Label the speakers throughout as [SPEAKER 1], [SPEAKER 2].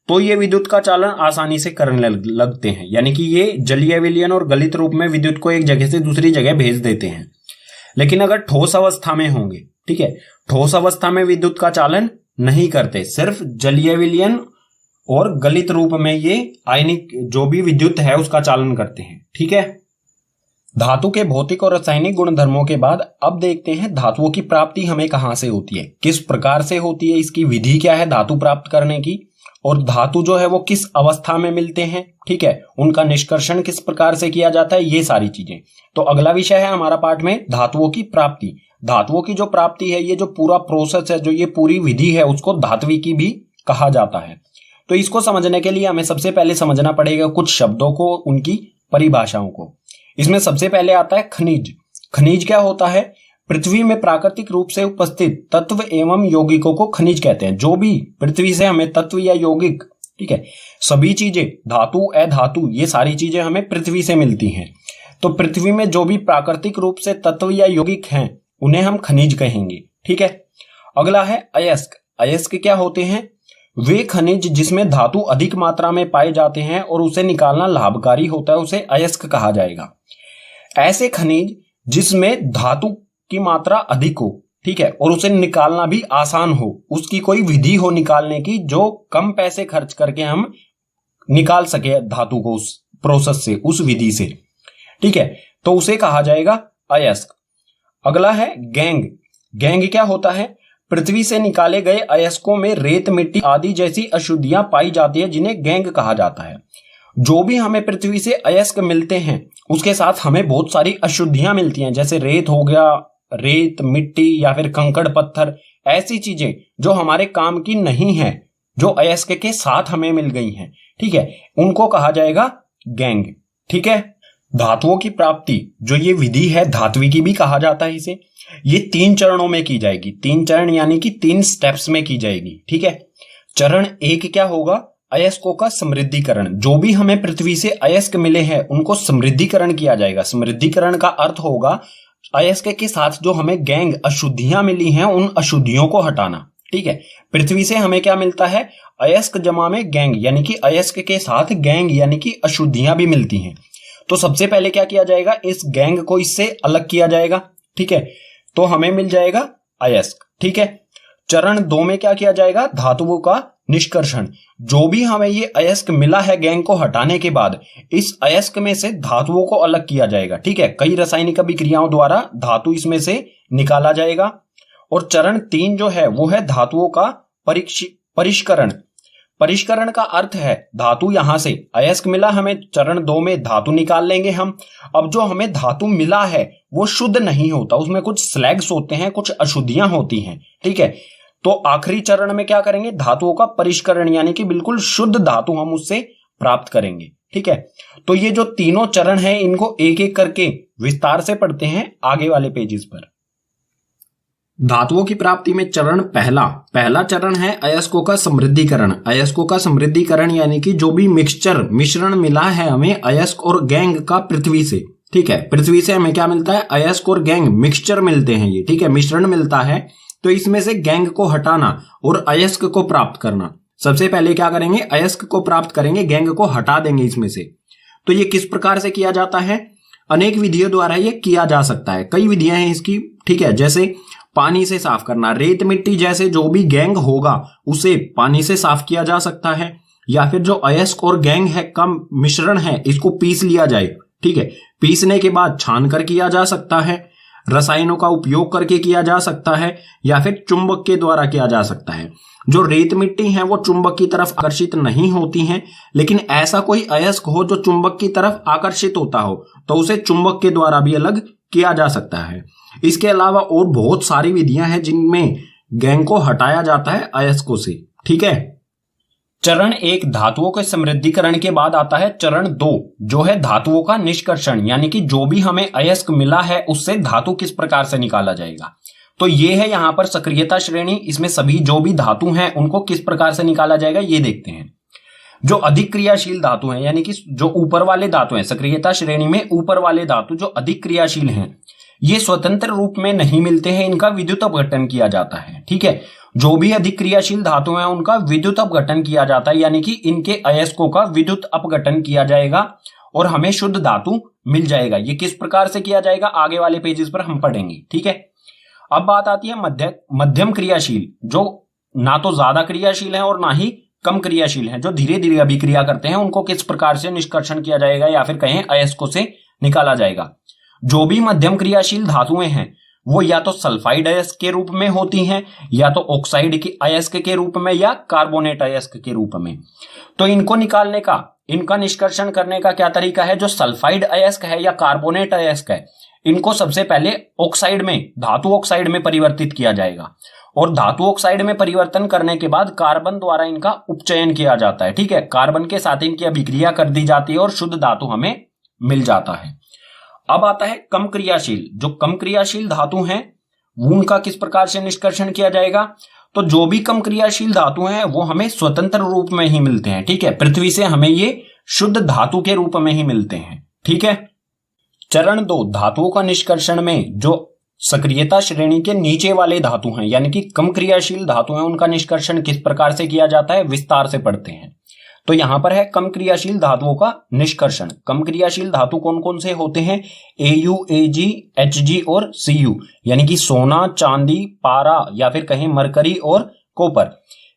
[SPEAKER 1] तो ये विद्युत का चालन आसानी से करने लगते हैं, यानी कि ये जलीय विलयन और गलित रूप में विद्युत को एक जगह से दूसरी जगह भेज देते हैं। लेकिन अगर ठोस अवस्था में होंगे, ठीक है, ठोस अवस्था में विद्युत का चालन नहीं करते, सिर्फ जलीय विलयन और गलित रूप में ये आयनिक जो भी विद्युत है उसका चालन करते हैं। ठीक है, धातु के भौतिक और रासायनिक गुणधर्मों के बाद अब देखते हैं धातुओं की प्राप्ति हमें कहां से होती है, किस प्रकार से होती है, इसकी विधि क्या है धातु प्राप्त करने की, और धातु जो है वो किस अवस्था में मिलते हैं, ठीक है, उनका निष्कर्षण किस प्रकार से किया जाता है, ये सारी चीजें। तो अगला विषय है हमारा पाठ में धातुओं की प्राप्ति। धातुओं की जो प्राप्ति है, ये जो पूरा प्रोसेस है, जो ये पूरी विधि है, उसको धात्विकी भी कहा जाता है। तो इसको समझने के लिए हमें सबसे पहले समझना पड़ेगा कुछ शब्दों को, उनकी परिभाषाओं को। इसमें सबसे पहले आता है खनिज। खनिज क्या होता है? पृथ्वी में प्राकृतिक रूप से उपस्थित तत्व एवं यौगिकों को खनिज कहते हैं। जो भी पृथ्वी से हमें तत्व या यौगिक, ठीक है, सभी चीजें धातु अधातु ये सारी चीजें हमें पृथ्वी से मिलती हैं। तो पृथ्वी में जो भी प्राकृतिक रूप से तत्व या यौगिक हैं उन्हें हम खनिज कहेंगे। ठीक है, अगला है अयस्क। अयस्क क्या होते हैं? वे खनिज जिसमें धातु अधिक मात्रा में पाए जाते हैं और उसे निकालना लाभकारी होता है, उसे अयस्क कहा जाएगा। ऐसे खनिज जिसमें धातु की मात्रा अधिक हो, ठीक है, और उसे निकालना भी आसान हो, उसकी कोई विधि हो निकालने की, जो कम पैसे खर्च करके हम निकाल सके धातु को उस प्रोसेस से, उस विधि से, ठीक है, तो उसे कहा जाएगा अयस्क। अगला है गैंग। गैंग क्या होता है? पृथ्वी से निकाले गए अयस्कों में रेत, मिट्टी आदि जैसी अशुद्धियां पाई जाती है, जिन्हें गैंग कहा जाता है। जो भी हमें पृथ्वी से अयस्क मिलते हैं उसके साथ हमें बहुत सारी अशुद्धियां मिलती हैं, जैसे रेत हो गया, रेत, मिट्टी या फिर कंकड़ पत्थर, ऐसी चीजें जो हमारे काम की नहीं है, जो अयस्क के साथ हमें मिल गई हैं, ठीक है, उनको कहा जाएगा गैंग। ठीक है, धातुओं की प्राप्ति जो ये विधि है धात्विकी भी कहा जाता है इसे। ये 3 चरणों में की जाएगी। 3 चरण यानी कि 3 स्टेप्स में की जाएगी। ठीक है, चरण 1 क्या होगा? अयस्कों का समृद्धिकरण। जो भी हमें पृथ्वी से अयस्क मिले हैं उनको समृद्धिकरण किया जाएगा। समृद्धिकरण का अर्थ होगा अयस्क के साथ जो हमें गैंग अशुद्धियां मिली हैं उन अशुद्धियों को हटाना। ठीक है, पृथ्वी से हमें क्या मिलता है? अयस्क जमा में गैंग, यानी कि अयस्क के साथ गैंग यानी कि अशुद्धियां भी मिलती हैं। तो सबसे पहले क्या किया जाएगा? इस गैंग को इससे अलग किया जाएगा। ठीक है, तो हमें मिल जाएगा अयस्क। ठीक है, चरण 2 में क्या किया जाएगा? धातुओं का निष्कर्षण। जो भी हमें ये अयस्क मिला है गैंग को हटाने के बाद, इस अयस्क में से धातुओं को अलग किया जाएगा। ठीक है, कई रासायनिक अभिक्रियाओं द्वारा धातु इसमें से निकाला जाएगा। और चरण 3 जो है वो है धातुओं का परिष्करण। परिष्करण का अर्थ है धातु, यहां से अयस्क मिला हमें, चरण 2 में धातु निकाल लेंगे हम। अब जो हमें धातु मिला है वो शुद्ध नहीं होता, उसमें कुछ स्लैग्स होते हैं, कुछ अशुद्धियां होती हैं। ठीक है, तो आखिरी चरण में क्या करेंगे? धातुओं का परिष्करण, यानी कि बिल्कुल शुद्ध धातु हम उससे प्राप्त करेंगे। ठीक है, तो ये जो तीनों चरण हैं इनको एक एक करके विस्तार से पढ़ते हैं आगे वाले पेजेस पर। धातुओं की प्राप्ति में चरण पहला चरण है अयस्कों का समृद्धिकरण। अयस्कों का समृद्धिकरण यानी कि जो भी मिश्रण मिला है हमें अयस्क और गैंग का पृथ्वी से। ठीक है, पृथ्वी से हमें क्या मिलता है? अयस्क और गैंग मिक्सचर मिलते हैं ये। ठीक है, मिश्रण मिलता है, तो इसमें से गैंग को हटाना और अयस्क को प्राप्त करना। सबसे पहले क्या करेंगे? अयस्क को प्राप्त करेंगे, गैंग को हटा देंगे इसमें से। तो ये किस प्रकार से किया जाता है? अनेक विधियों द्वारा ये किया जा सकता है। कई विधियां हैं इसकी। ठीक है, जैसे पानी से साफ करना, रेत मिट्टी जैसे जो भी गैंग होगा उसे पानी से साफ किया जा सकता है, या फिर जो अयस्क और गैंग है का मिश्रण है इसको पीस लिया जाए। ठीक है, पीसने के बाद छान कर किया जा सकता है, रसायनों का उपयोग करके किया जा सकता है, या फिर चुंबक के द्वारा किया जा सकता है। जो रेत मिट्टी है वो चुंबक की तरफ आकर्षित नहीं होती हैं, लेकिन ऐसा कोई अयस्क हो जो चुंबक की तरफ आकर्षित होता हो तो उसे चुंबक के द्वारा भी अलग किया जा सकता है। इसके अलावा और बहुत सारी विधियां हैं जिनमें गैंग को हटाया जाता है अयस्कों से। ठीक है, चरण 1 धातुओं के समृद्धिकरण के बाद आता है चरण 2 जो है धातुओं का निष्कर्षण, यानी कि जो भी हमें अयस्क मिला है उससे धातु किस प्रकार से निकाला जाएगा। तो ये है यहाँ पर सक्रियता श्रेणी। इसमें सभी जो भी धातु हैं उनको किस प्रकार से निकाला जाएगा ये देखते हैं। जो अधिक क्रियाशील धातु हैं, यानी कि जो ऊपर वाले धातु हैं, सक्रियता श्रेणी में ऊपर वाले धातु जो अधिक क्रियाशील हैं, ये स्वतंत्र रूप में नहीं मिलते हैं, इनका विद्युत अपघटन किया जाता है। ठीक है, जो भी अधिक क्रियाशील धातु हैं उनका विद्युत अपघटन किया जाता है, यानी कि इनके अयस्कों का विद्युत अपघटन किया जाएगा और हमें शुद्ध धातु मिल जाएगा। ये किस प्रकार से किया जाएगा आगे वाले पेजेस पर हम पढ़ेंगे, ठीक है। अब बात आती है मध्यम क्रियाशील, जो ना तो ज्यादा क्रियाशील है और ना ही कम क्रियाशील है, जो धीरे धीरे अभिक्रिया करते हैं, उनको किस प्रकार से निष्कर्षण किया जाएगा या फिर कहें अयस्कों से निकाला जाएगा। जो भी मध्यम क्रियाशील धातुएं हैं वो या तो सल्फाइड अयस्क के रूप में होती हैं, या तो ऑक्साइड के अयस्क के रूप में, या कार्बोनेट अयस्क के रूप में। तो इनको निकालने का, इनका निष्कर्षण करने का क्या तरीका है। जो सल्फाइड अयस्क है या कार्बोनेट अयस्क है, इनको सबसे पहले ऑक्साइड में, धातु ऑक्साइड में परिवर्तित किया जाएगा, और धातु ऑक्साइड में परिवर्तन करने के बाद कार्बन द्वारा इनका उपचयन किया जाता है, ठीक है। कार्बन के साथ इनकी अभिक्रिया कर दी जाती है और शुद्ध धातु हमें मिल जाता है। अब आता है कम क्रियाशील। जो कम क्रियाशील धातु हैं उनका किस प्रकार से निष्कर्षण किया जाएगा। तो जो भी कम क्रियाशील धातु हैं वो हमें स्वतंत्र रूप में ही मिलते हैं, ठीक है। पृथ्वी से हमें ये शुद्ध धातु के रूप में ही मिलते हैं, ठीक है। चरण 2, धातुओं का निष्कर्षण में जो सक्रियता श्रेणी के नीचे वाले धातु हैं, यानी कि कम क्रियाशील धातु हैं, उनका निष्कर्षण किस प्रकार से किया जाता है, विस्तार से पढ़ते हैं। तो यहां पर है कम क्रियाशील धातुओं का निष्कर्षण। कम क्रियाशील धातु कौन कौन से होते हैं। Au, Ag, Hg और Cu, यानी कि सोना, चांदी, पारा या फिर कहें मरकरी और कॉपर।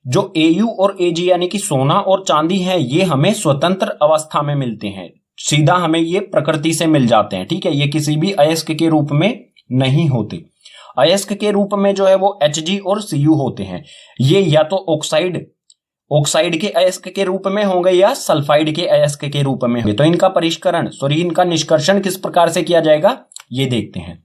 [SPEAKER 1] जो Au और Ag यानी कि सोना और चांदी है, ये हमें स्वतंत्र अवस्था में मिलते हैं, सीधा हमें ये प्रकृति से मिल जाते हैं, ठीक है। ये किसी भी अयस्क के रूप में नहीं होते। अयस्क के रूप में जो है वो Hg और Cu होते हैं। ये या तो ऑक्साइड के अयस्क के रूप में होंगे या सल्फाइड के अयस्क के रूप में होंगे। तो इनका निष्कर्षण किस प्रकार से किया जाएगा ये देखते हैं।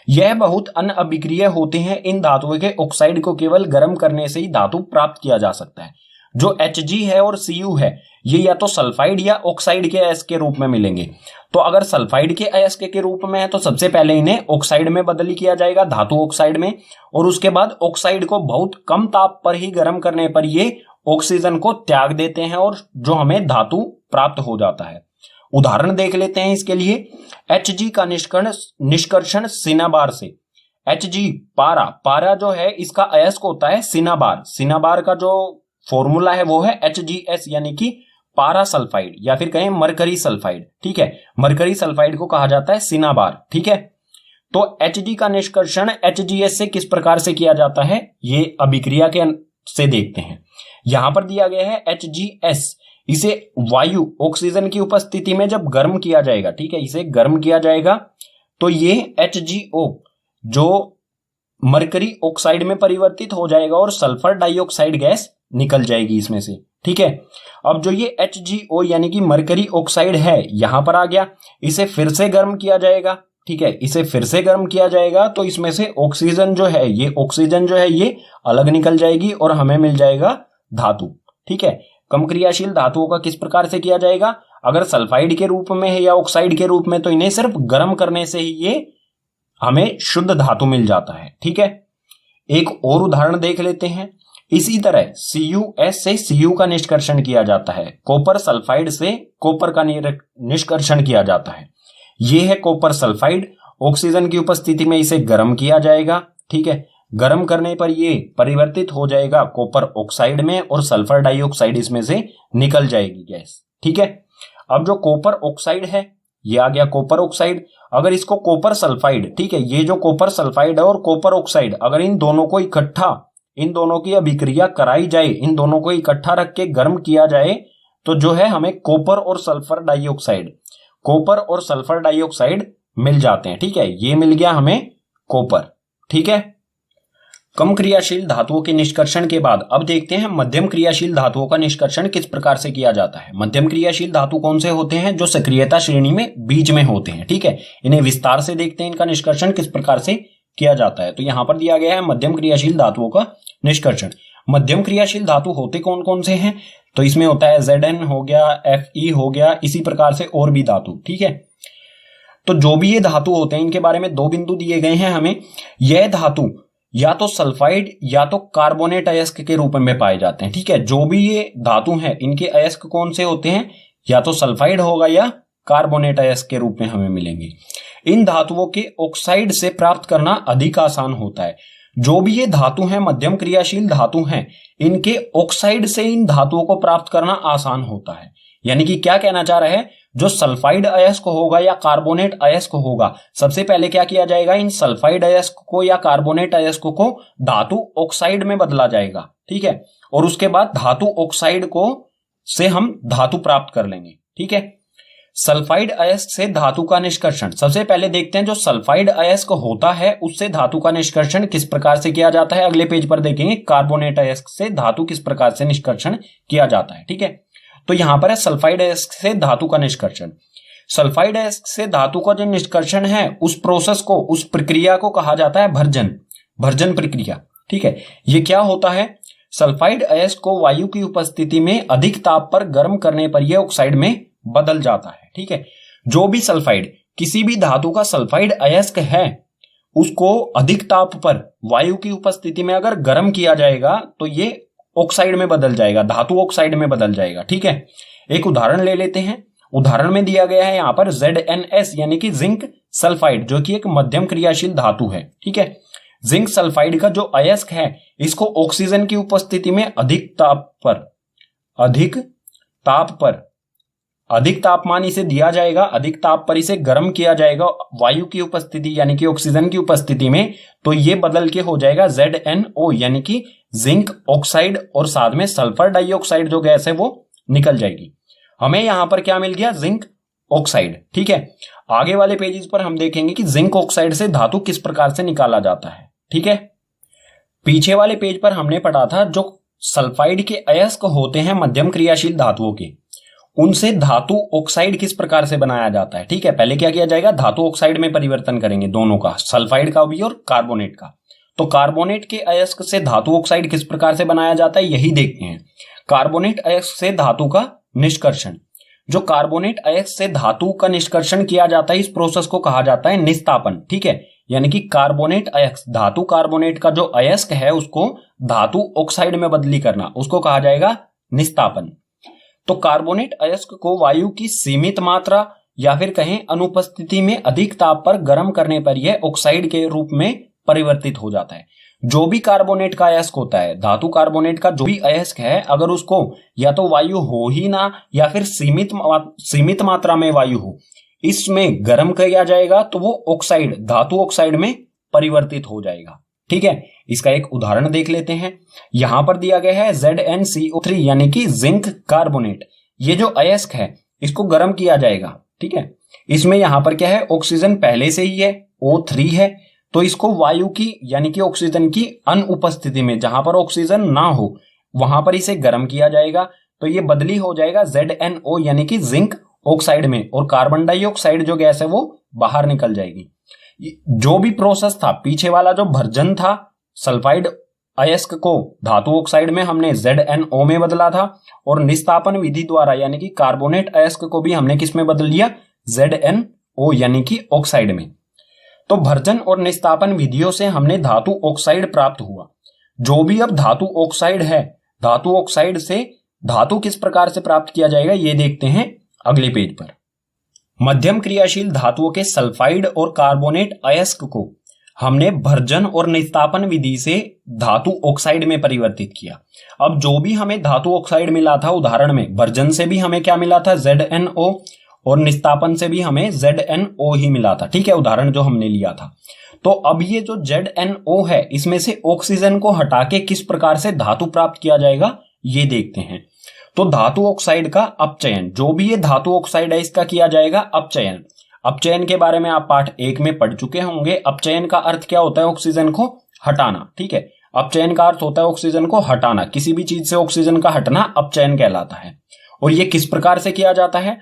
[SPEAKER 1] यह बहुत अनअभिक्रिय होते हैं। इन धातुओं के ऑक्साइड को केवल गर्म करने से ही धातु प्राप्त किया जा सकता है। जो Hg है और Cu है, ये या तो सल्फाइड या ऑक्साइड के अयस्क के रूप में मिलेंगे। तो अगर सल्फाइड के अयस्क के रूप में है तो सबसे पहले इन्हें ऑक्साइड में बदली किया जाएगा, धातु ऑक्साइड में, और उसके बाद ऑक्साइड को बहुत कम ताप पर ही गर्म करने पर ये ऑक्सीजन को त्याग देते हैं और जो हमें धातु प्राप्त हो जाता है। उदाहरण देख लेते हैं इसके लिए। Hg का निष्कर्षण सिनाबार से। Hg पारा जो है इसका अयस्क होता है सिनाबार। सिनाबार का जो फॉर्मूला है वो है HgS, यानी कि पारा सल्फाइड या फिर कहें मरकरी सल्फाइड, ठीक है। मरकरी सल्फाइड को कहा जाता है सिनाबार, ठीक है। तो Hg का निष्कर्षण HgS से किस प्रकार से किया जाता है ये अभिक्रिया के से देखते हैं। यहां पर दिया गया है HgS, इसे वायु ऑक्सीजन की उपस्थिति में जब गर्म किया जाएगा, ठीक है, इसे गर्म किया जाएगा तो ये HgO जो मरकरी ऑक्साइड में परिवर्तित हो जाएगा और सल्फर डाइऑक्साइड गैस निकल जाएगी इसमें से, ठीक है। अब जो ये HgO यानी कि मरकरी ऑक्साइड है यहां पर आ गया, इसे फिर से गर्म किया जाएगा, ठीक है। इसे फिर से गर्म किया जाएगा तो इसमें से ऑक्सीजन जो है ये अलग निकल जाएगी और हमें मिल जाएगा धातु, ठीक है। कम क्रियाशील धातुओं का किस प्रकार से किया जाएगा। अगर सल्फाइड के रूप में है या ऑक्साइड के रूप में तो इन्हें सिर्फ गर्म करने से ही ये हमें शुद्ध धातु मिल जाता है, ठीक है। एक और उदाहरण देख लेते हैं। इसी तरह CuS से Cu का निष्कर्षण किया जाता है। कॉपर सल्फाइड से कॉपर का निष्कर्षण किया जाता है। ये है कॉपर सल्फाइड, ऑक्सीजन की उपस्थिति में इसे गर्म किया जाएगा, ठीक है। गर्म करने पर ये परिवर्तित हो जाएगा कॉपर ऑक्साइड में और सल्फर डाइऑक्साइड इसमें से निकल जाएगी गैस, ठीक है। अब जो कॉपर ऑक्साइड है ये आ गया कॉपर ऑक्साइड। अगर इसको कॉपर सल्फाइड, ठीक है, ये जो कॉपर सल्फाइड है और कॉपर ऑक्साइड, अगर इन दोनों को इकट्ठा, इन दोनों की अभिक्रिया कराई जाए, इन दोनों को इकट्ठा रख के गर्म किया जाए तो जो है हमें कॉपर और सल्फर डाइऑक्साइड मिल जाते हैं, ठीक है। ये मिल गया हमें कॉपर, ठीक है। कम क्रियाशील धातुओं के निष्कर्षण के बाद अब देखते हैं मध्यम क्रियाशील धातुओं का निष्कर्षण किस प्रकार से किया जाता है। मध्यम क्रियाशील धातु कौन से होते हैं, जो सक्रियता श्रेणी में बीच में होते हैं, ठीक है। इन्हें विस्तार से देखते हैं, इनका निष्कर्षण किस प्रकार से किया जाता है। तो यहां पर दिया गया है मध्यम क्रियाशील धातुओं का निष्कर्षण। मध्यम क्रियाशील धातु होते कौन कौन से हैं, तो इसमें होता है Zn हो गया, Fe हो गया, इसी प्रकार से और भी धातु, ठीक है। तो जो भी ये धातु होते हैं इनके बारे में दो बिंदु दिए गए हैं हमें। यह धातु या तो सल्फाइड या तो कार्बोनेट अयस्क के रूप में पाए जाते हैं, ठीक है। जो भी ये धातु हैं इनके अयस्क कौन से होते हैं, या तो सल्फाइड होगा या कार्बोनेट अयस्क के रूप में हमें मिलेंगे। इन धातुओं के ऑक्साइड से प्राप्त करना अधिक आसान होता है। जो भी ये धातु हैं, मध्यम क्रियाशील धातु हैं, इनके ऑक्साइड से इन धातुओं को प्राप्त करना आसान होता है। यानी कि क्या कहना चाह रहे हैं, जो सल्फाइड अयस्क होगा या कार्बोनेट अयस्क होगा, सबसे पहले क्या किया जाएगा, इन सल्फाइड अयस्क को या कार्बोनेट अयस्क को धातु ऑक्साइड में बदला जाएगा, ठीक है। और उसके बाद धातु ऑक्साइड को से हम धातु प्राप्त कर लेंगे, ठीक है। सल्फाइड अयस्क से धातु का निष्कर्षण, सबसे पहले देखते हैं जो सल्फाइड अयस्क होता है उससे धातु का निष्कर्षण किस प्रकार से किया जाता है। अगले पेज पर देखेंगे कार्बोनेट अयस्क से धातु किस प्रकार से निष्कर्षण किया जाता है, ठीक है। तो यहां पर है सल्फाइड अयस्क से धातु का निष्कर्षण। सल्फाइड अयस्क से धातु का जो निष्कर्षण है उस प्रोसेस को, उस प्रक्रिया को कहा जाता है भर्जन प्रक्रिया, ठीक है। ये क्या होता है, सल्फाइड अयस्क को वायु की उपस्थिति में अधिक ताप पर गर्म करने पर यह ऑक्साइड में बदल जाता है, ठीक है। जो भी सल्फाइड, किसी भी धातु का सल्फाइड अयस्क है, उसको अधिक ताप पर वायु की उपस्थिति में अगर गर्म किया जाएगा तो ये ऑक्साइड में बदल जाएगा, धातु ऑक्साइड में बदल जाएगा, ठीक है। एक उदाहरण ले लेते हैं। उदाहरण में दिया गया है यहां पर ZnS यानी कि जिंक सल्फाइड, जो कि एक मध्यम क्रियाशील धातु है, ठीक है। जिंक सल्फाइड का जो अयस्क है इसको ऑक्सीजन की उपस्थिति में अधिक तापमान इसे दिया जाएगा, अधिक ताप पर इसे गर्म किया जाएगा वायु की उपस्थिति यानी कि ऑक्सीजन की उपस्थिति में, तो ये बदल के हो जाएगा ZnO यानी कि जिंक ऑक्साइड, और साथ में सल्फर डाइऑक्साइड जो गैस है वो निकल जाएगी। हमें यहां पर क्या मिल गया, जिंक ऑक्साइड, ठीक है। आगे वाले पेजेस पर हम देखेंगे कि जिंक ऑक्साइड से धातु किस प्रकार से निकाला जाता है, ठीक है। पीछे वाले पेज पर हमने पढ़ा था जो सल्फाइड के अयस्क होते हैं मध्यम क्रियाशील धातुओं के, उनसे धातु ऑक्साइड किस प्रकार से बनाया जाता है, ठीक है। पहले क्या किया जाएगा, धातु ऑक्साइड में परिवर्तन करेंगे दोनों का, सल्फाइड का भी और कार्बोनेट का। तो कार्बोनेट के अयस्क से धातु ऑक्साइड किस प्रकार से बनाया जाता है यही देखते हैं। कार्बोनेट अयस्क से धातु का निष्कर्षण, जो कार्बोनेट अयस्क से धातु का निष्कर्षण किया जाता है इस प्रोसेस को कहा जाता है निस्तापन, ठीक है। यानी कि कार्बोनेट अयस्क, धातु कार्बोनेट का जो अयस्क है उसको धातु ऑक्साइड में बदली करना, उसको कहा जाएगा निस्तापन। तो कार्बोनेट अयस्क को वायु की सीमित मात्रा या फिर कहें अनुपस्थिति में अधिक ताप पर गर्म करने पर यह ऑक्साइड के रूप में परिवर्तित हो जाता है। जो भी कार्बोनेट का अयस्क होता है, धातु कार्बोनेट का जो भी अयस्क है, अगर उसको या तो वायु हो ही ना या फिर सीमित मात्रा में वायु हो, इसमें गर्म किया जाएगा तो वो ऑक्साइड, धातु ऑक्साइड में परिवर्तित हो जाएगा, ठीक है। इसका एक उदाहरण देख लेते हैं। यहां पर दिया गया है ZnCO3 यानी कि जिंक कार्बोनेट। ये जो अयस्क है इसको गर्म किया जाएगा, ठीक है। इसमें यहां पर क्या है, ऑक्सीजन पहले से ही है, O3 है, तो इसको वायु की यानी कि ऑक्सीजन की अनुपस्थिति में, जहां पर ऑक्सीजन ना हो वहां पर इसे गर्म किया जाएगा, तो ये बदली हो जाएगा ZnO यानी कि जिंक ऑक्साइड में, और कार्बन डाइऑक्साइड जो गैस है वो बाहर निकल जाएगी। जो भी प्रोसेस था, पीछे वाला जो भर्जन था, सल्फाइड अयस्क को धातु ऑक्साइड में हमने ZnO में बदला था, और निस्तापन विधि द्वारा यानी कि कार्बोनेट अयस्क को भी हमने किस में बदल लिया, ZnO यानी कि ऑक्साइड में। तो भर्जन और निस्तापन विधियों से हमने धातु ऑक्साइड प्राप्त हुआ। जो भी अब धातु ऑक्साइड है, धातु ऑक्साइड से धातु किस प्रकार से प्राप्त किया जाएगा ये देखते हैं अगले पेज पर। मध्यम क्रियाशील धातुओं के सल्फाइड और कार्बोनेट अयस्क को हमने भर्जन और निस्तापन विधि से धातु ऑक्साइड में परिवर्तित किया। अब जो भी हमें धातु ऑक्साइड मिला था उदाहरण में, भर्जन से भी हमें क्या मिला था, ZnO, और निस्तापन से भी हमें ZnO ही मिला था, ठीक है, उदाहरण जो हमने लिया था। तो अब ये जो ZnO है इसमें से ऑक्सीजन को हटा के किस प्रकार से धातु प्राप्त किया जाएगा ये देखते हैं। तो धातु ऑक्साइड का अपचयन, जो भी ये धातु ऑक्साइड है इसका किया जाएगा अपचयन। अपचयन के बारे में आप पाठ 1 में पढ़ चुके होंगे। अपचयन का अर्थ क्या होता है, ऑक्सीजन को हटाना, ठीक है। अपचयन का अर्थ होता है ऑक्सीजन को हटाना, किसी भी चीज से ऑक्सीजन का हटना अपचयन कहलाता है। और ये किस प्रकार से किया जाता है,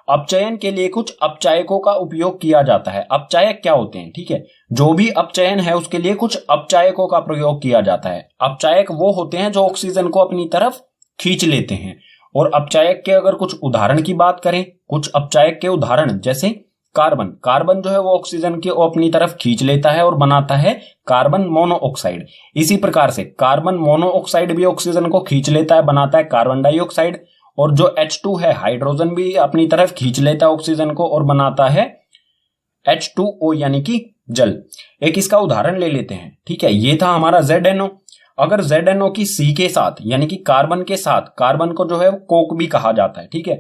[SPEAKER 1] अपचयन के लिए कुछ अपचायकों का उपयोग किया जाता है। अपचायक क्या होते हैं, ठीक है, जो भी अपचयन है उसके लिए कुछ अपचायकों का प्रयोग किया जाता है। अपचायक वो होते हैं जो ऑक्सीजन को अपनी तरफ खींच लेते हैं। और अपचायक के अगर कुछ उदाहरण की बात करें, कुछ अपचायक के उदाहरण जैसे कार्बन जो है वो ऑक्सीजन को अपनी तरफ खींच लेता है और बनाता है कार्बन मोनोऑक्साइड। इसी प्रकार से कार्बन मोनोऑक्साइड भी ऑक्सीजन को खींच लेता है, बनाता है कार्बन डाइऑक्साइड। और जो H2 है, हाइड्रोजन भी अपनी तरफ खींच लेता है ऑक्सीजन को और बनाता है H2O यानी कि जल। एक इसका उदाहरण ले लेते हैं, ठीक है। ये था हमारा ZNO। अगर ZNO की C के साथ यानी कि कार्बन के साथ, कार्बन को जो है वो कोक भी कहा जाता है, ठीक है।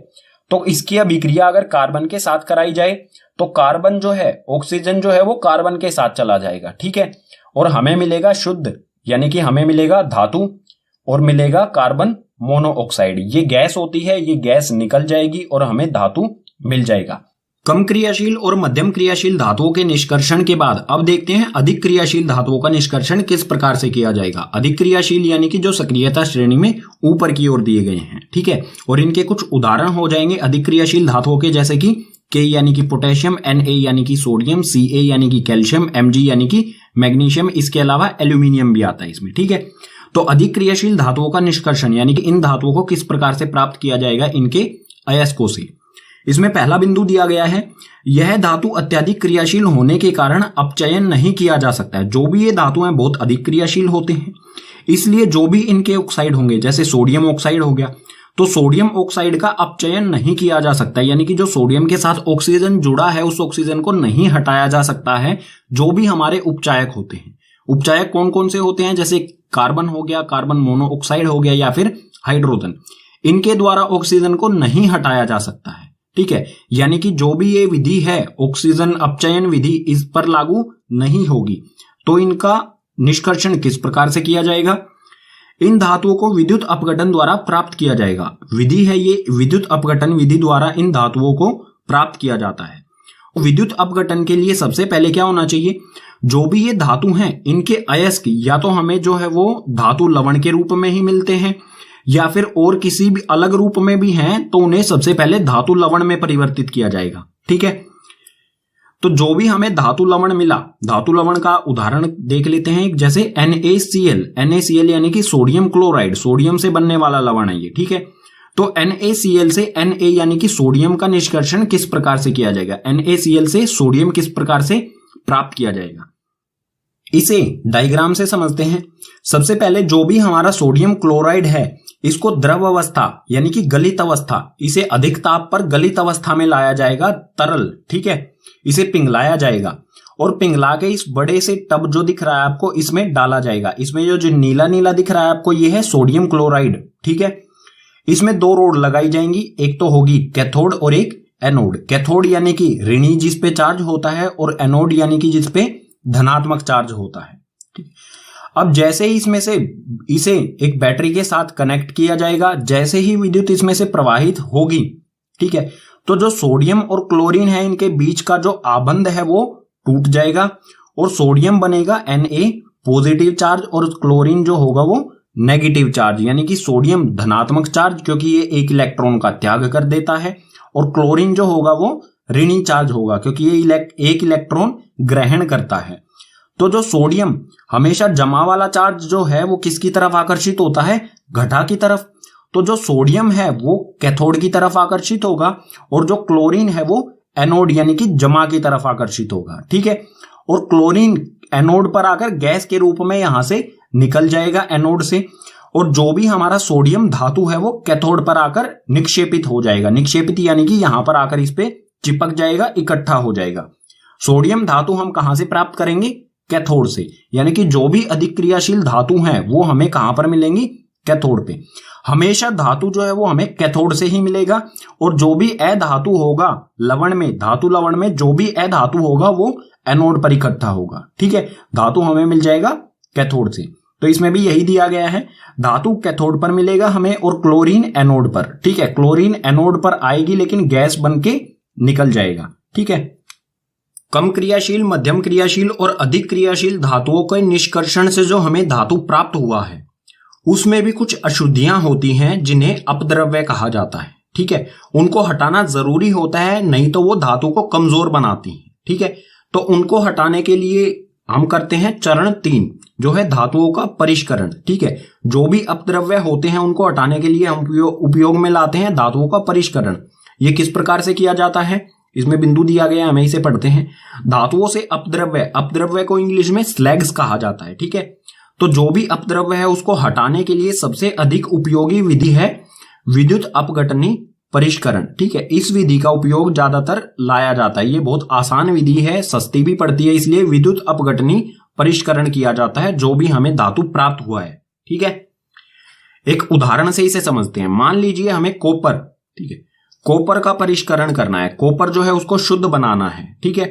[SPEAKER 1] तो इसकी अभिक्रिया अगर कार्बन के साथ कराई जाए तो कार्बन जो है, ऑक्सीजन जो है वो कार्बन के साथ चला जाएगा, ठीक है। और हमें मिलेगा शुद्ध, यानी कि हमें मिलेगा धातु और मिलेगा कार्बन मोनोऑक्साइड। ये गैस होती है, ये गैस निकल जाएगी और हमें धातु मिल जाएगा। कम क्रियाशील और मध्यम क्रियाशील धातुओं के निष्कर्षण के बाद अब देखते हैं अधिक क्रियाशील धातुओं का निष्कर्षण किस प्रकार से किया जाएगा। अधिक क्रियाशील यानी कि जो सक्रियता श्रेणी में ऊपर की ओर दिए गए हैं, ठीक है। और इनके कुछ उदाहरण हो जाएंगे अधिक क्रियाशील धातुओं के, जैसे कि K यानी कि पोटेशियम, Na यानी कि सोडियम, Ca यानी कि कैल्शियम, Mg यानी कि मैग्नीशियम, इसके अलावा एल्यूमिनियम भी आता है इसमें, ठीक है। तो अधिक क्रियाशील धातुओं का निष्कर्षण यानी कि इन धातुओं को किस प्रकार से प्राप्त किया जाएगा इनके अयस्कों से। इसमें पहला बिंदु दिया गया है, यह धातु अत्यधिक क्रियाशील होने के कारण अपचयन नहीं किया जा सकता है। जो भी ये धातु हैं बहुत अधिक क्रियाशील होते हैं, इसलिए जो भी इनके ऑक्साइड होंगे, जैसे सोडियम ऑक्साइड हो गया, तो सोडियम ऑक्साइड का अपचयन नहीं किया जा सकता, यानी कि जो सोडियम के साथ ऑक्सीजन जुड़ा है उस ऑक्सीजन को नहीं हटाया जा सकता है। जो भी हमारे उपचायक होते हैं, उपचायक कौन कौन से होते हैं, जैसे कार्बन हो गया, कार्बन मोनोऑक्साइड हो गया, या फिर हाइड्रोजन, इनके द्वारा ऑक्सीजन को नहीं हटाया जा सकता है, ठीक है। यानी कि जो भी ये विधि है, ऑक्सीजन अपचयन विधि, इस पर लागू नहीं होगी। तो इनका निष्कर्षण किस प्रकार से किया जाएगा, इन धातुओं को विद्युत अपघटन द्वारा प्राप्त किया जाएगा। विधि है ये, विद्युत अपघटन विधि द्वारा इन धातुओं को प्राप्त किया जाता है। विद्युत अपघटन के लिए सबसे पहले क्या होना चाहिए, जो भी ये धातु हैं इनके अयस्क या तो हमें जो है वो धातु लवण के रूप में ही मिलते हैं, या फिर और किसी भी अलग रूप में भी हैं, तो उन्हें सबसे पहले धातु लवण में परिवर्तित किया जाएगा, ठीक है। तो जो भी हमें धातु लवण मिला, धातु लवण का उदाहरण देख लेते हैं, जैसे NaCl यानी कि सोडियम क्लोराइड, सोडियम से बनने वाला लवण है ये, ठीक है। तो NaCl से Na यानी कि सोडियम का निष्कर्षण किस प्रकार से किया जाएगा, NaCl से सोडियम किस प्रकार से प्राप्त किया जाएगा, इसे डायग्राम से समझते हैं। सबसे पहले जो भी हमारा सोडियम क्लोराइड है, इसको द्रव अवस्था यानी कि गलित अवस्था, इसे अधिक ताप पर गलित अवस्था में लाया जाएगा, तरल, ठीक है। इसे पिघलाया जाएगा और पिघला के इस बड़े से टब जो दिख रहा है आपको, इसमें डाला जाएगा। इसमें जो नीला नीला दिख रहा है आपको, ये है सोडियम क्लोराइड, ठीक है। इसमें दो रोड लगाई जाएंगी, एक तो होगी कैथोड और एक एनोड। कैथोड यानी कि ऋणी जिस पे चार्ज होता है, और एनोड यानी कि जिस पे धनात्मक चार्ज होता है, ठीक। अब जैसे ही इसमें से इसे एक बैटरी के साथ कनेक्ट किया जाएगा, जैसे ही विद्युत इसमें से प्रवाहित होगी, ठीक है, तो जो सोडियम और क्लोरीन है इनके बीच का जो आबंध है वो टूट जाएगा और सोडियम बनेगा Na पॉजिटिव चार्ज और क्लोरीन जो होगा वो नेगेटिव चार्ज, यानी कि सोडियम धनात्मक चार्ज क्योंकि ये एक इलेक्ट्रॉन का त्याग कर देता है, और क्लोरीन जो होगा वो ऋणी चार्ज होगा क्योंकि ये एक इलेक्ट्रॉन ग्रहण करता है। तो जो सोडियम हमेशा जमा वाला चार्ज जो है वो किसकी तरफ आकर्षित होता है, घटा की तरफ। तो जो सोडियम है वो कैथोड की तरफ आकर्षित होगा और जो क्लोरीन है वो एनोड यानी कि जमा की तरफ आकर्षित होगा, ठीक है। और क्लोरीन एनोड पर आकर गैस के रूप में यहां से निकल जाएगा एनोड से, और जो भी हमारा सोडियम धातु है वो कैथोड पर आकर निक्षेपित हो जाएगा। निक्षेपित यानी कि यहां पर आकर इस पे चिपक जाएगा, इकट्ठा हो जाएगा। सोडियम धातु हम कहां से प्राप्त करेंगे, कैथोड से, यानी कि जो भी अधिक क्रियाशील धातु हैं वो हमें कहां पर मिलेंगी, कैथोड पे। हमेशा धातु जो है वो हमें कैथोड से ही मिलेगा, और जो भी अधातु होगा लवण में, धातु लवण में जो भी अधातु होगा वो एनोड पर इकट्ठा होगा, ठीक है। धातु हमें मिल जाएगा कैथोड से। तो इसमें भी यही दिया गया है, धातु कैथोड पर मिलेगा हमें और क्लोरीन एनोड पर, ठीक है। क्लोरीन एनोड पर आएगी लेकिन गैस बन के निकल जाएगा, ठीक है। कम क्रियाशील, मध्यम क्रियाशील और अधिक क्रियाशील धातुओं के निष्कर्षण से जो हमें धातु प्राप्त हुआ है उसमें भी कुछ अशुद्धियां होती हैं जिन्हें अपद्रव्य कहा जाता है, ठीक है। उनको हटाना जरूरी होता है, नहीं तो वो धातु को कमजोर बनाती हैं, ठीक है। तो उनको हटाने के लिए हम करते हैं चरण 3 जो है धातुओं का परिष्करण, ठीक है। जो भी अपद्रव्य होते हैं उनको हटाने के लिए हम उपयोग में लाते हैं धातुओं का परिष्करण। ये किस प्रकार से किया जाता है, इसमें बिंदु दिया गया है, हमें इसे पढ़ते हैं। धातुओं से अपद्रव्य, अपद्रव्य को इंग्लिश में स्लैग्स कहा जाता है, ठीक है। तो जो भी अपद्रव्य है उसको हटाने के लिए सबसे अधिक उपयोगी विधि है विद्युत अपघटनी परिष्करण, ठीक है, इस विधि का उपयोग ज्यादातर लाया जाता है। ये बहुत आसान विधि है, सस्ती भी पड़ती है, इसलिए विद्युत अपघटनी परिष्करण किया जाता है जो भी हमें धातु प्राप्त हुआ है। ठीक है, एक उदाहरण से इसे समझते हैं। मान लीजिए हमें कॉपर, ठीक है, कॉपर का परिष्करण करना है, कॉपर जो है उसको शुद्ध बनाना है। ठीक है,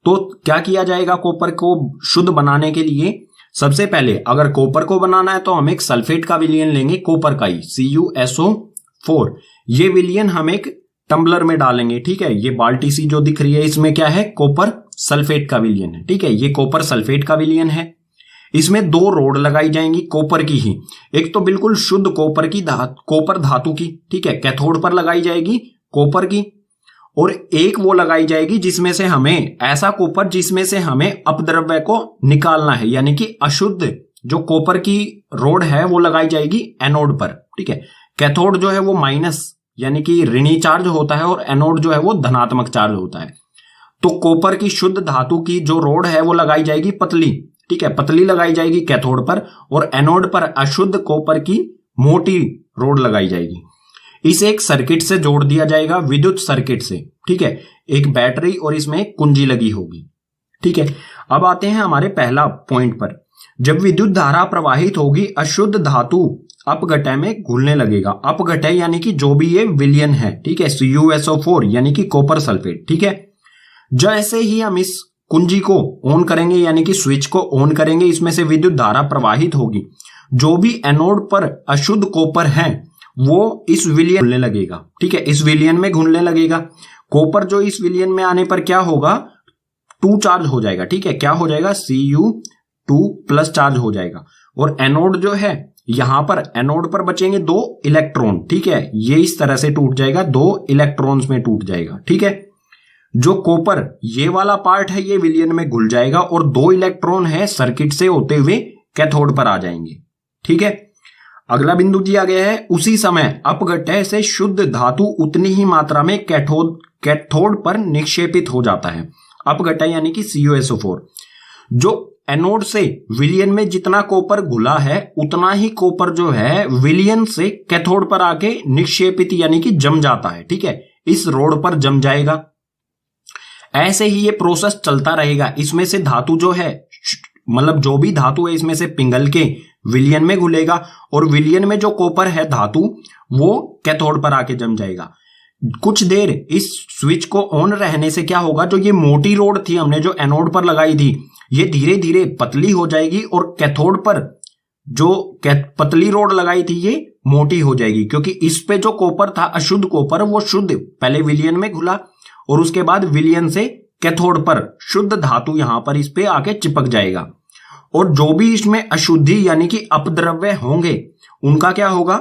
[SPEAKER 1] तो क्या किया जाएगा? कॉपर को शुद्ध बनाने के लिए सबसे पहले अगर कॉपर को बनाना है तो हम एक सल्फेट का विलयन लेंगे, कॉपर का ही, CuSO4। ये विलयन हम एक टम्बलर में डालेंगे। ठीक है, ये बाल्टी सी जो दिख रही है इसमें क्या है? कॉपर सल्फेट का विलयन है। ठीक है, ये कॉपर सल्फेट का विलयन है। इसमें 2 रोड लगाई जाएंगी कॉपर की ही, एक तो बिल्कुल शुद्ध कॉपर की कॉपर धातु की, ठीक है, कैथोड पर लगाई जाएगी कॉपर की, और एक वो लगाई जाएगी जिसमें से हमें ऐसा कॉपर जिसमें से हमें अपद्रव्य को निकालना है, यानी कि अशुद्ध जो कॉपर की रोड है वो लगाई जाएगी एनोड पर। ठीक है, कैथोड जो है वो माइनस यानी कि ऋणी चार्ज होता है और एनोड जो है वो धनात्मक चार्ज होता है। तो कॉपर की शुद्ध धातु की जो रोड है वो लगाई जाएगी पतली, ठीक है, पतली लगाई जाएगी कैथोड पर, और एनोड पर अशुद्ध कॉपर की मोटी रोड लगाई जाएगी। इसे एक सर्किट से जोड़ दिया जाएगा, विद्युत सर्किट से। ठीक है, एक बैटरी और इसमें एक कुंजी लगी होगी। ठीक है, अब आते हैं हमारे पहला पॉइंट पर। जब विद्युत धारा प्रवाहित होगी अशुद्ध धातु अपघटय में घुलने लगेगा। अपघटय यानी कि जो भी ये विलयन है, ठीक है, CuSO4 यानी कि कॉपर सल्फेट। ठीक है, जैसे ही हम इस कुंजी को ऑन करेंगे यानी कि स्विच को ऑन करेंगे, इसमें से विद्युत धारा प्रवाहित होगी। जो भी एनोड पर अशुद्ध कॉपर है वो इस विलयन घुलने लगेगा। ठीक है, इस विलयन में घुलने लगेगा। कॉपर जो इस विलयन में आने पर क्या होगा? 2 चार्ज हो जाएगा। ठीक है, क्या हो जाएगा? Cu2+ चार्ज हो जाएगा। और एनोड जो है यहां पर एनोड पर बचेंगे 2 इलेक्ट्रॉन। ठीक है, ये इस तरह से टूट जाएगा, 2 इलेक्ट्रॉन्स में टूट जाएगा। ठीक है, जो कॉपर ये वाला पार्ट है ये विलयन में घुल जाएगा और 2 इलेक्ट्रॉन है सर्किट से होते हुए कैथोड पर आ जाएंगे। ठीक है, अगला बिंदु दिया गया है, उसी समय अपघटय से शुद्ध धातु उतनी ही मात्रा में कैथोड पर निक्षेपित हो जाता है। अपघटय यानी कि CuSO4। जो एनोड से विलयन में जितना कॉपर घुला है उतना ही कॉपर जो है विलयन से कैथोड पर आके निक्षेपित यानी कि जम जाता है। ठीक है, इस रोड पर जम जाएगा। ऐसे ही ये प्रोसेस चलता रहेगा। इसमें से धातु जो है, मतलब जो भी धातु है इसमें से पिघल के विलयन में घुलेगा और विलयन में जो कॉपर है धातु वो कैथोड पर आके जम जाएगा। कुछ देर इस स्विच को ऑन रहने से क्या होगा? जो ये मोटी रोड थी हमने जो एनोड पर लगाई थी ये धीरे धीरे पतली हो जाएगी और कैथोड पर जो पतली रोड लगाई थी ये मोटी हो जाएगी, क्योंकि इस पे जो कॉपर था अशुद्ध कॉपर वो शुद्ध पहले विलयन में घुला और उसके बाद विलयन से कैथोड पर शुद्ध धातु यहां पर इस पे आके चिपक जाएगा। और जो भी इसमें अशुद्धि यानी कि अपद्रव्य होंगे उनका क्या होगा?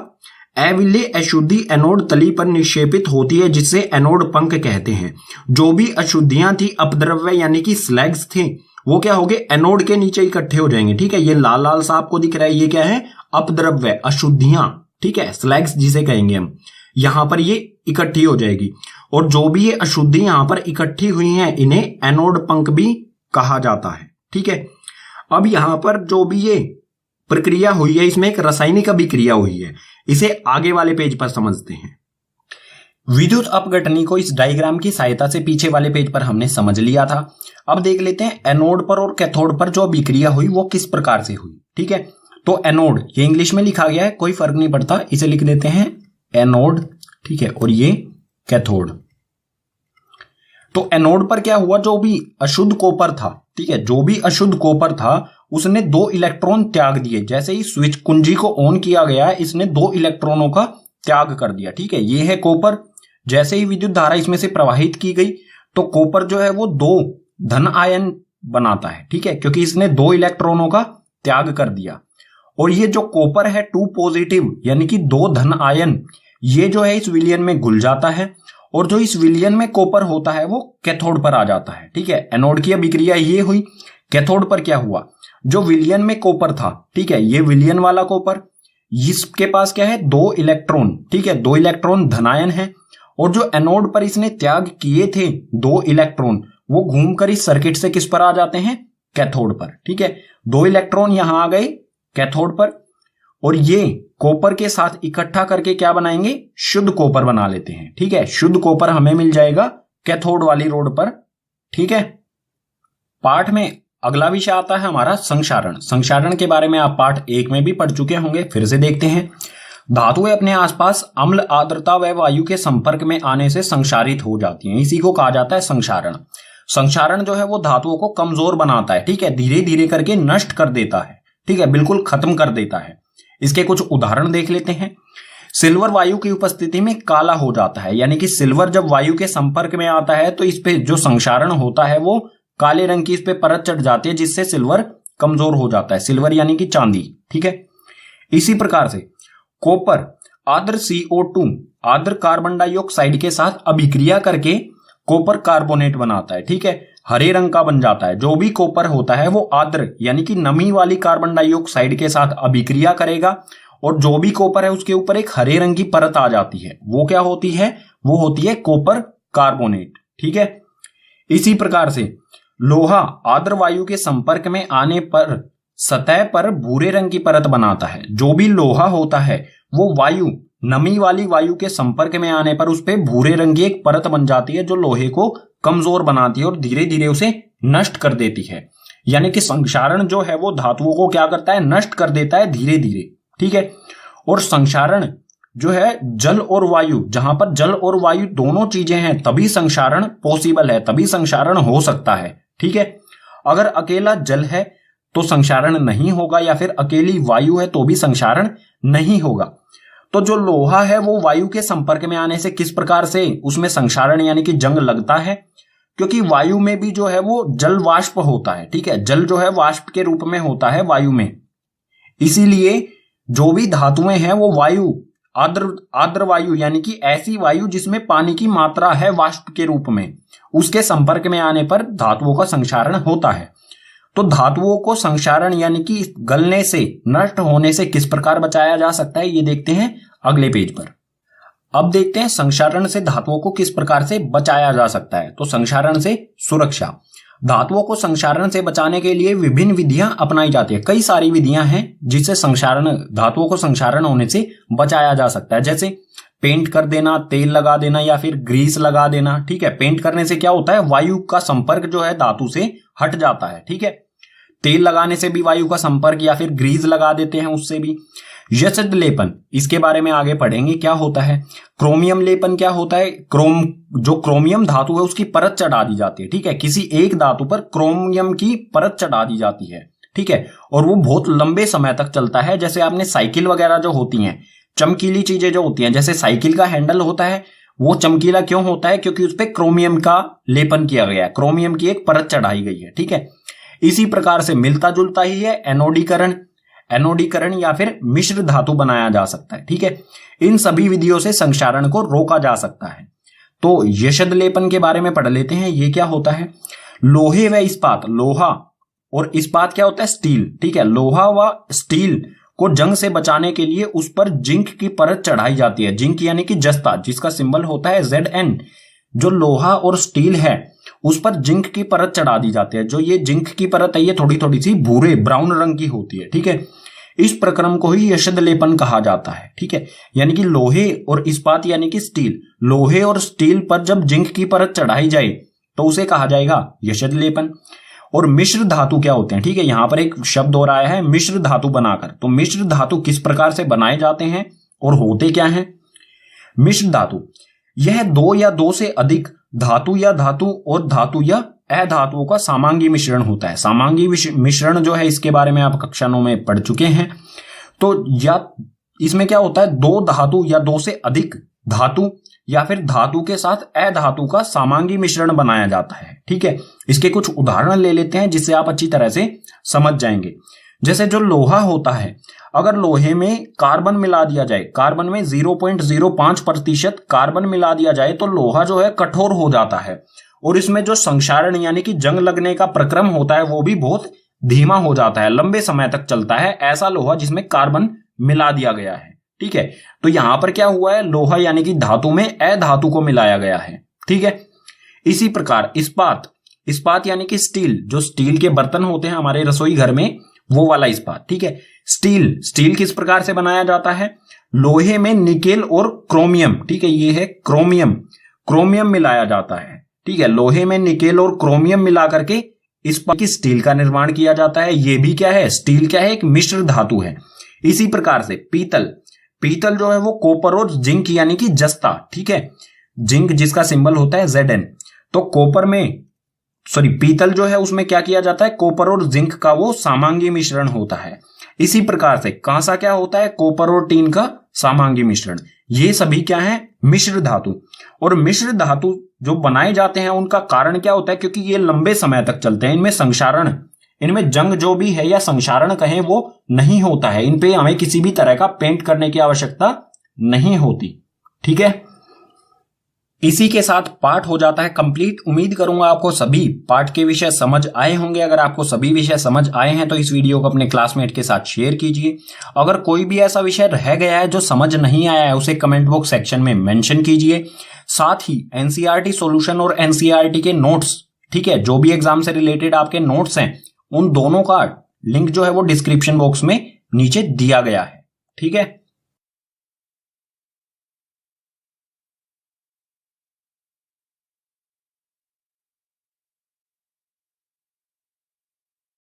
[SPEAKER 1] अविलेय अशुद्धि एनोड तली पर निक्षेपित होती है जिसे एनोड पंख कहते हैं। जो भी अशुद्धियां थी, अपद्रव्य यानी कि स्लैग्स थे, वो क्या होंगे? एनोड के नीचे इकट्ठे हो जाएंगे। ठीक है, ये लाल लाल सा आपको दिख रहा है, ये क्या है? अपद्रव्य, अशुद्धियां। ठीक है, स्लैग्स जिसे कहेंगे हम, यहां पर ये इकट्ठी हो जाएगी। और जो भी ये अशुद्धि यहां पर इकट्ठी हुई हैं इन्हें एनोड पंख भी कहा जाता है। ठीक है, अब यहां पर जो भी ये प्रक्रिया हुई है इसमें एक रासायनिक अभिक्रिया हुई है, इसे आगे वाले पेज पर समझते हैं। विद्युत अपघटनी को इस डायग्राम की सहायता से पीछे वाले पेज पर हमने समझ लिया था। अब देख लेते हैं एनोड पर और कैथोड पर जो अभिक्रिया हुई वो किस प्रकार से हुई। ठीक है, तो एनोड ये इंग्लिश में लिखा गया है, कोई फर्क नहीं पड़ता, इसे लिख देते हैं एनोड। ठीक है, और ये कैथोड। तो एनोड पर क्या हुआ? जो भी अशुद्ध कॉपर था, ठीक है, जो भी अशुद्ध कॉपर था उसने 2 इलेक्ट्रॉन त्याग दिए। जैसे ही स्विच कुंजी को ऑन किया गया इसने 2 इलेक्ट्रॉनों का त्याग कर दिया। ठीक है, ये है कॉपर। जैसे ही विद्युत धारा इसमें से प्रवाहित की गई तो कॉपर जो है वो 2 धन आयन बनाता है। ठीक है, क्योंकि इसने 2 इलेक्ट्रॉनों का त्याग कर दिया। और ये जो कॉपर है 2 पॉजिटिव यानी कि 2 धन आयन, ये जो है इस विलयन में घुल जाता है और जो इस विलयन में कॉपर होता है वो कैथोड पर आ जाता है। ठीक है, एनोड की अभिक्रिया ये हुई। कैथोड पर क्या हुआ? जो विलयन में कॉपर था, ठीक है, ये विलयन वाला कॉपर, इसके पास क्या है? 2 इलेक्ट्रॉन। ठीक है, 2 इलेक्ट्रॉन धनायन है। और जो एनोड पर इसने त्याग किए थे 2 इलेक्ट्रॉन, वो घूमकर इस सर्किट से किस पर आ जाते हैं? कैथोड पर। ठीक है, 2 इलेक्ट्रॉन यहां आ गए कैथोड पर और ये कॉपर के साथ इकट्ठा करके क्या बनाएंगे, शुद्ध कॉपर बना लेते हैं। ठीक है, शुद्ध कॉपर हमें मिल जाएगा कैथोड वाली रोड पर। ठीक है, पाठ में अगला विषय आता है हमारा संक्षारण। संक्षारण के बारे में आप पाठ 1 में भी पढ़ चुके होंगे, फिर से देखते हैं। धातुएं अपने आसपास अम्ल, आर्द्रता व वायु के संपर्क में आने से संक्षारित हो जाती हैं, इसी को कहा जाता है संक्षारण। संक्षारण जो है वो धातुओं को कमजोर बनाता है। ठीक है, धीरे धीरे करके नष्ट कर देता है। ठीक है, बिल्कुल खत्म कर देता है। इसके कुछ उदाहरण देख लेते हैं। सिल्वर वायु की उपस्थिति में काला हो जाता है, यानी कि सिल्वर जब वायु के संपर्क में आता है तो इस पे जो संक्षारण होता है वो काले रंग की इस पे परत चढ़ जाती है, जिससे सिल्वर कमजोर हो जाता है। सिल्वर यानी कि चांदी। ठीक है, इसी प्रकार से कॉपर आर्द्र CO2 आर्द्र कार्बन डाइऑक्साइड के साथ अभिक्रिया करके कॉपर कार्बोनेट बनाता है। ठीक है, हरे रंग का बन जाता है। जो भी कॉपर होता है वो आर्द्र यानी कि नमी वाली कार्बन डाइऑक्साइड के साथ अभिक्रिया करेगा और जो भी कॉपर है उसके ऊपर एक हरे रंग की परत आ जाती है। वो क्या होती है, वो होती है कॉपर कार्बोनेट। ठीक है, इसी प्रकार से लोहा आर्द्र वायु के संपर्क में आने पर सतह पर भूरे रंग की परत बनाता है। जो भी लोहा होता है वो वायु नमी वाली वायु के संपर्क में आने पर उस पे भूरे रंग की एक परत बन जाती है, जो लोहे को कमजोर बनाती है और धीरे धीरे उसे नष्ट कर देती है। यानी कि संक्षारण जो है वो धातुओं को क्या करता है, नष्ट कर देता है धीरे धीरे। ठीक है, और संक्षारण जो है जल और वायु, जहां पर जल और वायु दोनों चीजें हैं तभी संक्षारण पॉसिबल है, तभी संक्षारण हो सकता है। ठीक है, अगर अकेला जल है तो संक्षारण नहीं होगा, या फिर अकेली वायु है तो भी संक्षारण नहीं होगा। तो जो लोहा है वो वायु के संपर्क में आने से किस प्रकार से उसमें संक्षारण यानी कि जंग लगता है, क्योंकि वायु में भी जो है वो जल वाष्प होता है। ठीक है, जल जो है वाष्प के रूप में होता है वायु में, इसीलिए जो भी धातुएं हैं वो वायु आर्द्र वायु यानी कि ऐसी वायु जिसमें पानी की मात्रा है वाष्प के रूप में, उसके संपर्क में आने पर धातुओं का संक्षारण होता है। तो धातुओं को संक्षारण यानी कि गलने से, नष्ट होने से किस प्रकार बचाया जा सकता है, ये देखते हैं अगले पेज पर। अब देखते हैं संक्षारण से धातुओं को किस प्रकार से बचाया जा सकता है। तो संक्षारण से सुरक्षा, धातुओं को संक्षारण से बचाने के लिए विभिन्न विधियां अपनाई जाती है। कई सारी विधियां हैं जिससे संक्षारण, धातुओं को संक्षारण होने से बचाया जा सकता है, जैसे पेंट कर देना, तेल लगा देना या फिर ग्रीस लगा देना। ठीक है, पेंट करने से क्या होता है, वायु का संपर्क जो है धातु से हट जाता है। ठीक है, तेल लगाने से भी वायु का संपर्क, या फिर ग्रीस लगा देते हैं उससे भी। यशद लेपन, इसके बारे में आगे पढ़ेंगे क्या होता है। क्रोमियम लेपन क्या होता है, जो क्रोमियम धातु है उसकी परत चढ़ा दी जाती है। ठीक है, किसी एक धातु पर क्रोमियम की परत चढ़ा दी जाती है। ठीक है, और वो बहुत लंबे समय तक चलता है। जैसे आपने साइकिल वगैरह जो होती हैं, चमकीली चीजें जो होती हैं, जैसे साइकिल का हैंडल होता है वो चमकीला क्यों होता है, क्योंकि उस पर क्रोमियम का लेपन किया गया है, क्रोमियम की एक परत चढ़ाई गई है। ठीक है, इसी प्रकार से मिलता जुलता ही है एनोडीकरण या फिर मिश्र धातु बनाया जा सकता है। ठीक है, इन सभी विधियों से संक्षारण को रोका जा सकता है। तो यशद लेपन के बारे में पढ़ लेते हैं, ये क्या होता है। लोहे व इस्पात, लोहा और इस्पात क्या होता है, स्टील। ठीक है, लोहा व स्टील को जंग से बचाने के लिए उस पर जिंक की परत चढ़ाई जाती है। जिंक यानी कि जस्ता, जिसका सिंबल होता है Zn। जो लोहा और स्टील है उस पर जिंक की परत चढ़ा दी जाती है। जो ये जिंक की परत है ये थोड़ी थोड़ी सी भूरे ब्राउन रंग की होती है। ठीक है, इस प्रक्रम को ही यशद लेपन कहा जाता है। ठीक है, यानी कि लोहे और इस्पात यानी कि स्टील, लोहे और स्टील पर जब जिंक की परत चढ़ाई जाए तो उसे कहा जाएगा यशद लेपन। और मिश्र धातु क्या होते हैं, ठीक है, यहां पर एक शब्द और आया है मिश्र धातु बनाकर। तो मिश्र धातु किस प्रकार से बनाए जाते हैं और होते क्या हैं। मिश्र धातु यह दो या दो से अधिक धातु या धातु और धातु या अधातुओं का सामांगी मिश्रण होता है। सामांगी मिश्रण जो है इसके बारे में आप कक्षा 9 में पढ़ चुके हैं। तो या इसमें क्या होता है, दो धातु या दो से अधिक धातु या फिर धातु के साथ अधातु का सामांगी मिश्रण बनाया जाता है। ठीक है, इसके कुछ उदाहरण ले लेते हैं जिससे आप अच्छी तरह से समझ जाएंगे। जैसे जो लोहा होता है, अगर लोहे में कार्बन मिला दिया जाए, कार्बन में 0.05% कार्बन मिला दिया जाए तो लोहा जो है कठोर हो जाता है और इसमें जो संक्षारण यानी कि जंग लगने का प्रक्रम होता है वो भी बहुत धीमा हो जाता है, लंबे समय तक चलता है ऐसा लोहा जिसमें कार्बन मिला दिया गया है। ठीक है, तो यहां पर क्या हुआ है, लोहा यानी कि धातु में अधातु को मिलाया गया है। ठीक है, इसी प्रकार इस्पात यानी कि स्टील, जो स्टील के बर्तन होते हैं हमारे रसोई घर में वो वाला इस्पात, ठीक है। स्टील, स्टील किस प्रकार से बनाया जाता है? लोहे में निकेल और क्रोमियम, ठीक है, ये है क्रोमियम, क्रोमियम मिलाया जाता है, ठीक है। लोहे में निकेल और क्रोमियम मिला करके इस्पात की स्टील का निर्माण किया जाता है। ये भी क्या है? स्टील क्या है? एक मिश्र धातु है। इसी प्रकार से पीतल, पीतल जो है वो कॉपर और जिंक यानी कि जस्ता, ठीक है, जिंक जिसका सिंबल होता है Zn, तो कॉपर में पीतल जो है उसमें क्या किया जाता है? कॉपर और जिंक का वो सामांगी मिश्रण होता है। इसी प्रकार से कांसा क्या होता है? कॉपर और टीन का सामांगी मिश्रण। ये सभी क्या है? मिश्र धातु। और मिश्र धातु जो बनाए जाते हैं उनका कारण क्या होता है? क्योंकि ये लंबे समय तक चलते हैं, इनमें संक्षारण, इनमें जंग जो भी है या संक्षारण कहें वो नहीं होता है। इन पे हमें किसी भी तरह का पेंट करने की आवश्यकता नहीं होती, ठीक है। इसी के साथ पाठ हो जाता है कंप्लीट। उम्मीद करूंगा आपको सभी पाठ के विषय समझ आए होंगे। अगर आपको सभी विषय समझ आए हैं तो इस वीडियो को अपने क्लासमेट के साथ शेयर कीजिए। अगर कोई भी ऐसा विषय रह गया है जो समझ नहीं आया है उसे कमेंट बॉक्स सेक्शन में मेंशन कीजिए। साथ ही एनसीईआरटी सॉल्यूशन और एनसीईआरटी के नोट्स, ठीक है, जो भी एग्जाम से रिलेटेड आपके नोट्स हैं उन दोनों का लिंक जो है वो डिस्क्रिप्शन बॉक्स में नीचे दिया गया है, ठीक है।